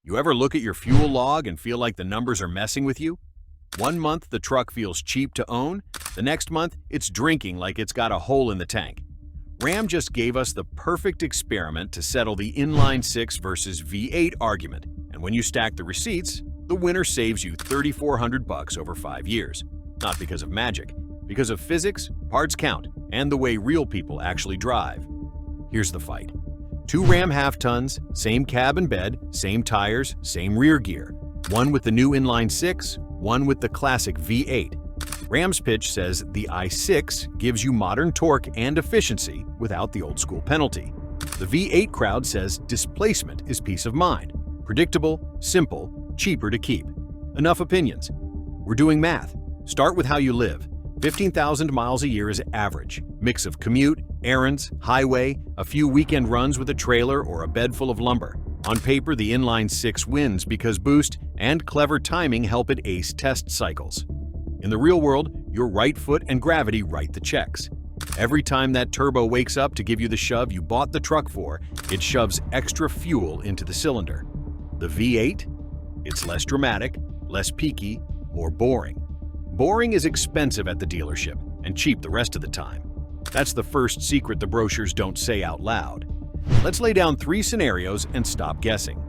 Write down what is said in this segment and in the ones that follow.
You ever look at your fuel log and feel like the numbers are messing with you? One month the truck feels cheap to own, the next month it's drinking like it's got a hole in the tank. Ram just gave us the perfect experiment to settle the Inline-6 versus V8 argument, and when you stack the receipts, the winner saves you $3,400 over 5 years. Not because of magic, because of physics, parts count, and the way real people actually drive. Here's the fight. 2 Ram half-tons, same cab and bed, same tires, same rear gear. One with the new Inline-6, one with the classic V8. Ram's pitch says the i6 gives you modern torque and efficiency without the old-school penalty. The V8 crowd says displacement is peace of mind. Predictable, simple, cheaper to keep. Enough opinions. We're doing math. Start with how you live. 15,000 miles a year is average. Mix of commute, errands, highway, a few weekend runs with a trailer or a bed full of lumber. On paper, the Inline-6 wins because boost and clever timing help it ace test cycles. In the real world, your right foot and gravity write the checks. Every time that turbo wakes up to give you the shove you bought the truck for, it shoves extra fuel into the cylinder. The V8? It's less dramatic, less peaky, more boring. Boring is expensive at the dealership and cheap the rest of the time. That's the first secret the brochures don't say out loud. Let's lay down 3 scenarios and stop guessing.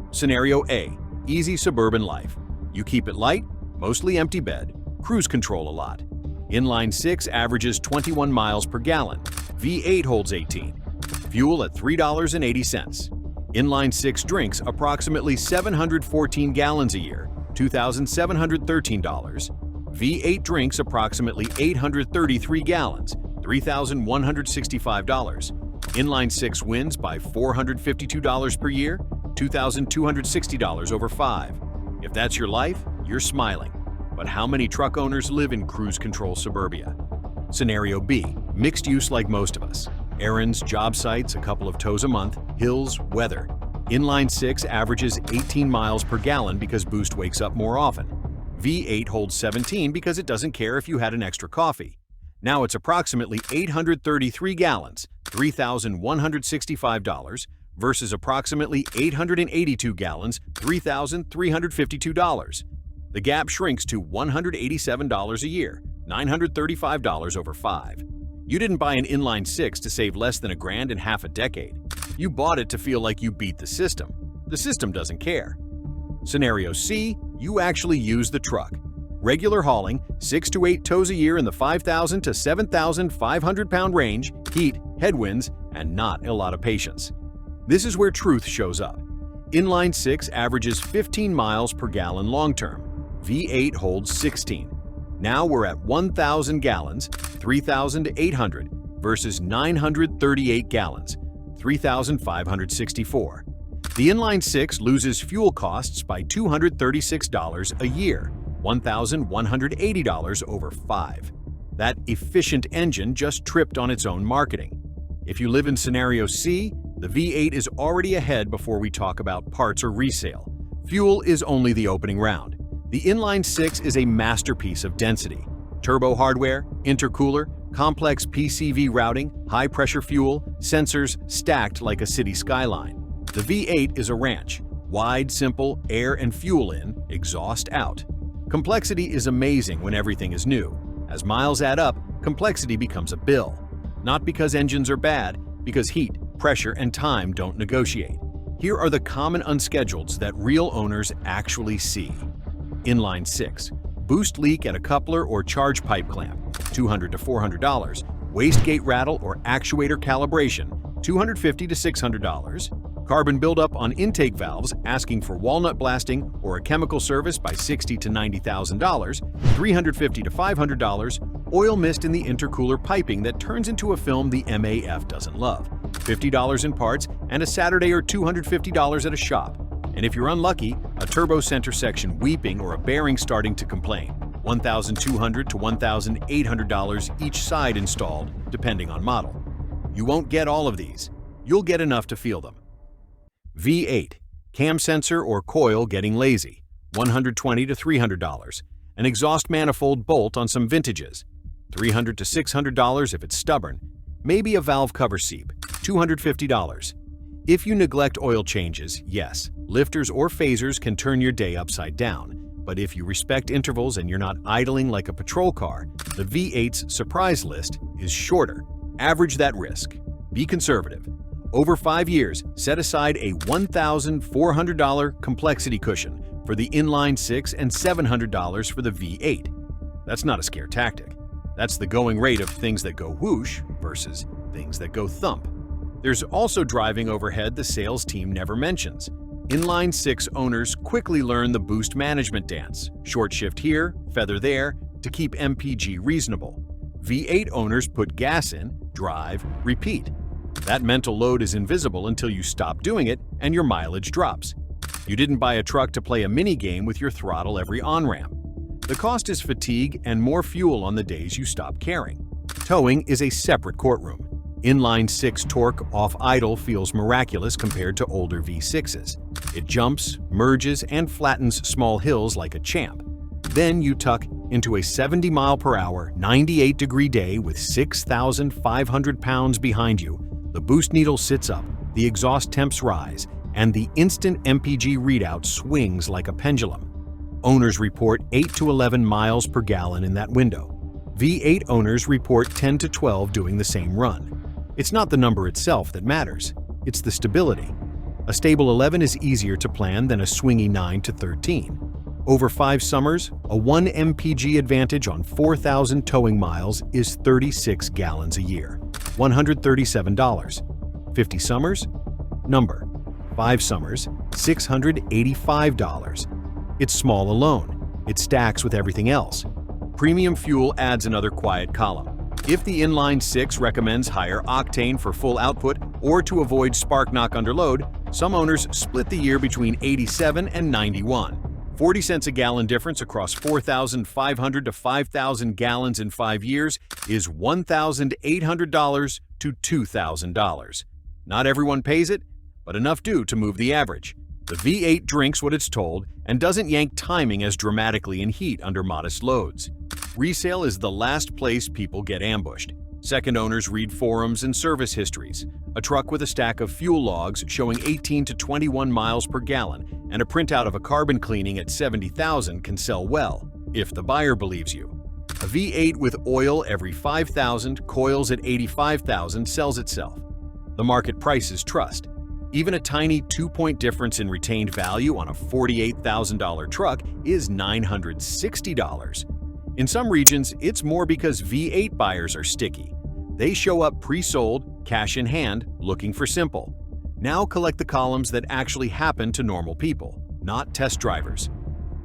Scenario A, easy suburban life. You keep it light, mostly empty bed, cruise control a lot. Inline-6 averages 21 miles per gallon. V8 holds 18. Fuel at $3.80. Inline-6 drinks approximately 714 gallons a year, $2,713. V8 drinks approximately 833 gallons, $3,165. Inline-6 wins by $452 per year, $2,260 over 5. If that's your life, you're smiling. But how many truck owners live in cruise control suburbia? Scenario B, mixed use like most of us. Errands, job sites, a couple of tows a month, hills, weather. Inline-6 averages 18 miles per gallon because boost wakes up more often. V8 holds 17 because it doesn't care if you had an extra coffee. Now it's approximately 833 gallons, $3,165, versus approximately 882 gallons, $3,352. The gap shrinks to $187 a year, $935 over 5. You didn't buy an Inline-6 to save less than $1,000 in half a decade. You bought it to feel like you beat the system. The system doesn't care. Scenario C, you actually use the truck. Regular hauling, 6 to 8 tows a year in the 5,000 to 7,500 pound range, heat, headwinds, and not a lot of patience. This is where truth shows up. Inline-6 averages 15 miles per gallon long-term. V8 holds 16. Now we're at 1,000 gallons, 3,800, versus 938 gallons, 3,564. The Inline-6 loses fuel costs by $236 a year, $1,180 over 5. That efficient engine just tripped on its own marketing. If you live in Scenario C, the V8 is already ahead before we talk about parts or resale. Fuel is only the opening round. The Inline-6 is a masterpiece of density. Turbo hardware, intercooler, complex PCV routing, high-pressure fuel, sensors stacked like a city skyline. The V8 is a ranch. Wide, simple, air and fuel in, exhaust out. Complexity is amazing when everything is new. As miles add up, complexity becomes a bill. Not because engines are bad, because heat, pressure, and time don't negotiate. Here are the common unscheduleds that real owners actually see. Inline-6. Boost leak at a coupler or charge pipe clamp, $200 to $400. Wastegate rattle or actuator calibration, $250 to $600. Carbon buildup on intake valves asking for walnut blasting or a chemical service by $60,000 to $90,000, $350 to $500. Oil mist in the intercooler piping that turns into a film the MAF doesn't love, $50 in parts, and a Saturday or $250 at a shop. And if you're unlucky, a turbo center section weeping or a bearing starting to complain, $1,200 to $1,800 each side installed, depending on model. You won't get all of these. You'll get enough to feel them. V8. Cam sensor or coil getting lazy, $120 to $300. An exhaust manifold bolt on some vintages, $300 to $600 if it's stubborn. Maybe a valve cover seep, $250. If you neglect oil changes, yes, lifters or phasers can turn your day upside down. But if you respect intervals and you're not idling like a patrol car, the V8's surprise list is shorter. Average that risk. Be conservative. Over 5 years, set aside a $1,400 complexity cushion for the Inline-6 and $700 for the V8. That's not a scare tactic. That's the going rate of things that go whoosh versus things that go thump. There's also driving overhead the sales team never mentions. Inline-6 owners quickly learn the boost management dance, short shift here, feather there, to keep MPG reasonable. V8 owners put gas in, drive, repeat. That mental load is invisible until you stop doing it and your mileage drops. You didn't buy a truck to play a mini game with your throttle every on-ramp. The cost is fatigue and more fuel on the days you stop caring. Towing is a separate courtroom. Inline-6 torque off idle feels miraculous compared to older V6s. It jumps, merges, and flattens small hills like a champ. Then you tuck into a 70-mile-per-hour, 98-degree day with 6,500 pounds behind you. The boost needle sits up, the exhaust temps rise, and the instant MPG readout swings like a pendulum. Owners report 8 to 11 miles per gallon in that window. V8 owners report 10 to 12 doing the same run. It's not the number itself that matters, it's the stability. A stable 11 is easier to plan than a swingy 9 to 13. Over 5 summers, a 1 MPG advantage on 4,000 towing miles is 36 gallons a year, $137. 50 summers? Number. 5 summers, $685. It's small alone. It stacks with everything else. Premium fuel adds another quiet column. If the Inline-6 recommends higher octane for full output or to avoid spark knock under load, some owners split the year between 87 and 91. 40 cents a gallon difference across 4,500 to 5,000 gallons in 5 years is $1,800 to $2,000. Not everyone pays it, but enough do to move the average. The V8 drinks what it's told and doesn't yank timing as dramatically in heat under modest loads. Resale is the last place people get ambushed. Second owners read forums and service histories. A truck with a stack of fuel logs showing 18 to 21 miles per gallon and a printout of a carbon cleaning at 70,000 can sell well, if the buyer believes you. A V8 with oil every 5,000, coils at 85,000 sells itself. The market price is trust. Even a tiny 2-point difference in retained value on a $48,000 truck is $960. In some regions, it's more because V8 buyers are sticky. They show up pre-sold, cash in hand, looking for simple. Now collect the columns that actually happen to normal people, not test drivers.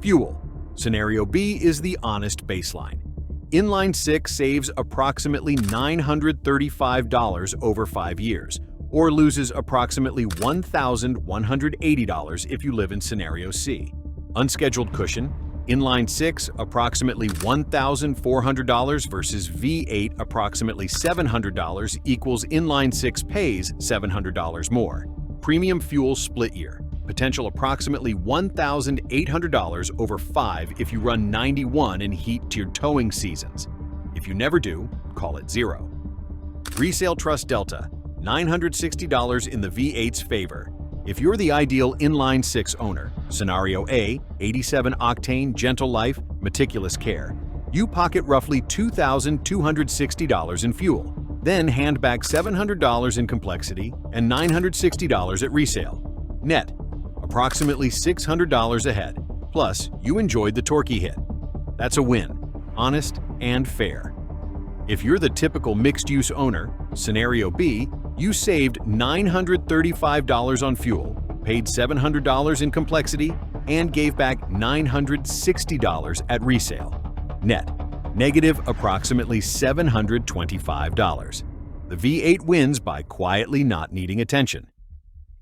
Fuel. Scenario B is the honest baseline. Inline-6 saves approximately $935 over 5 years, or loses approximately $1,180 if you live in Scenario C. Unscheduled cushion. Inline-6 approximately $1,400 versus V8 approximately $700 equals Inline-6 pays $700 more. Premium fuel split year. Potential approximately $1,800 over 5 if you run 91 in heat-tiered towing seasons. If you never do, call it 0. Resale Trust Delta, $960 in the V8's favor. If you're the ideal Inline-6 owner, Scenario A, 87 octane, gentle life, meticulous care, you pocket roughly $2,260 in fuel, then hand back $700 in complexity and $960 at resale. Net, approximately $600 ahead, plus you enjoyed the torquey hit. That's a win, honest and fair. If you're the typical mixed-use owner, Scenario B, you saved $935 on fuel, paid $700 in complexity, and gave back $960 at resale. Net, negative approximately $725. The V8 wins by quietly not needing attention.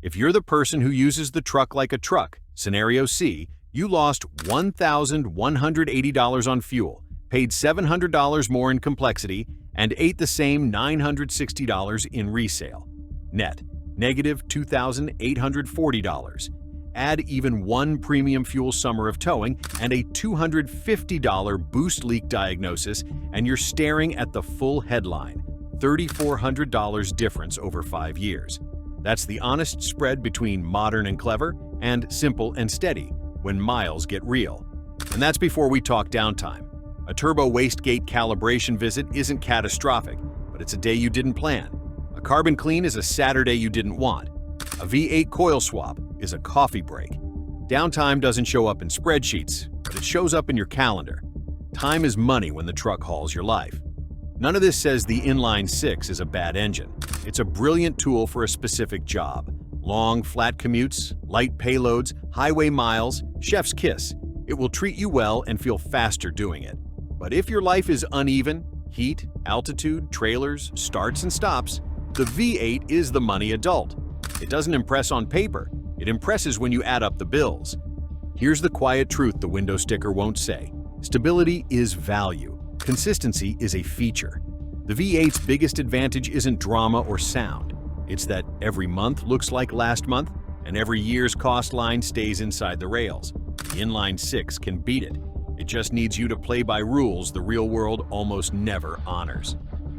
If you're the person who uses the truck like a truck, Scenario C, you lost $1,180 on fuel, paid $700 more in complexity, and ate the same $960 in resale. Net, negative $2,840. Add even one premium fuel summer of towing and a $250 boost leak diagnosis, and you're staring at the full headline, $3,400 difference over 5 years. That's the honest spread between modern and clever and simple and steady when miles get real. And that's before we talk downtime. A turbo wastegate calibration visit isn't catastrophic, but it's a day you didn't plan. A carbon clean is a Saturday you didn't want. A V8 coil swap is a coffee break. Downtime doesn't show up in spreadsheets, but it shows up in your calendar. Time is money when the truck hauls your life. None of this says the Inline-6 is a bad engine. It's a brilliant tool for a specific job. Long, flat commutes, light payloads, highway miles, chef's kiss. It will treat you well and feel faster doing it. But if your life is uneven, heat, altitude, trailers, starts and stops, the V8 is the money adult. It doesn't impress on paper. It impresses when you add up the bills. Here's the quiet truth the window sticker won't say. Stability is value. Consistency is a feature. The V8's biggest advantage isn't drama or sound. It's that every month looks like last month, and every year's cost line stays inside the rails. The Inline-6 can beat it. It just needs you to play by rules the real world almost never honors.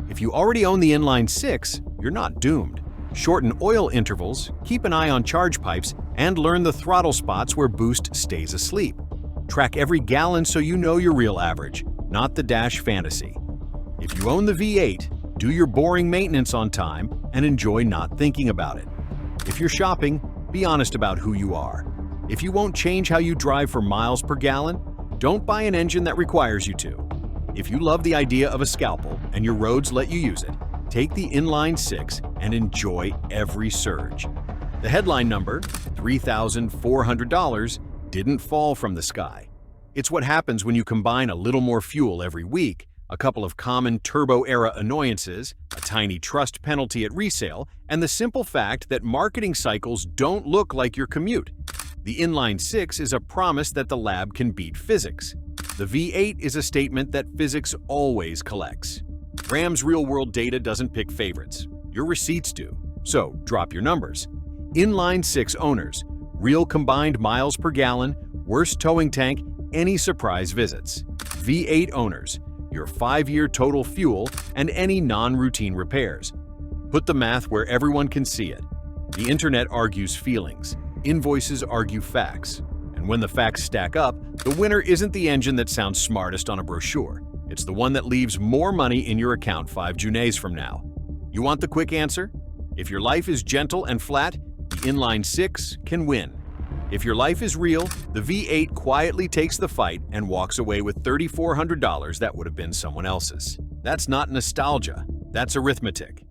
If you already own the Inline-6, you're not doomed. Shorten oil intervals, keep an eye on charge pipes, and learn the throttle spots where boost stays asleep. Track every gallon so you know your real average, not the dash fantasy. If you own the V8, do your boring maintenance on time and enjoy not thinking about it. If you're shopping, be honest about who you are. If you won't change how you drive for miles per gallon, don't buy an engine that requires you to. If you love the idea of a scalpel and your roads let you use it, take the Inline-6 and enjoy every surge. The headline number, $3,400, didn't fall from the sky. It's what happens when you combine a little more fuel every week, a couple of common turbo-era annoyances, a tiny trust penalty at resale, and the simple fact that marketing cycles don't look like your commute. The Inline-6 is a promise that the lab can beat physics. The V8 is a statement that physics always collects. Ram's real-world data doesn't pick favorites. Your receipts do. So drop your numbers. Inline-6 owners, real combined miles per gallon, worst towing tank, any surprise visits. V8 owners, your 5-year total fuel and any non-routine repairs. Put the math where everyone can see it. The internet argues feelings. Invoices argue facts. And when the facts stack up, the winner isn't the engine that sounds smartest on a brochure. It's the one that leaves more money in your account 5 Junays from now. You want the quick answer? If your life is gentle and flat, the Inline-6 can win. If your life is real, the V8 quietly takes the fight and walks away with $3,400 that would have been someone else's. That's not nostalgia, that's arithmetic.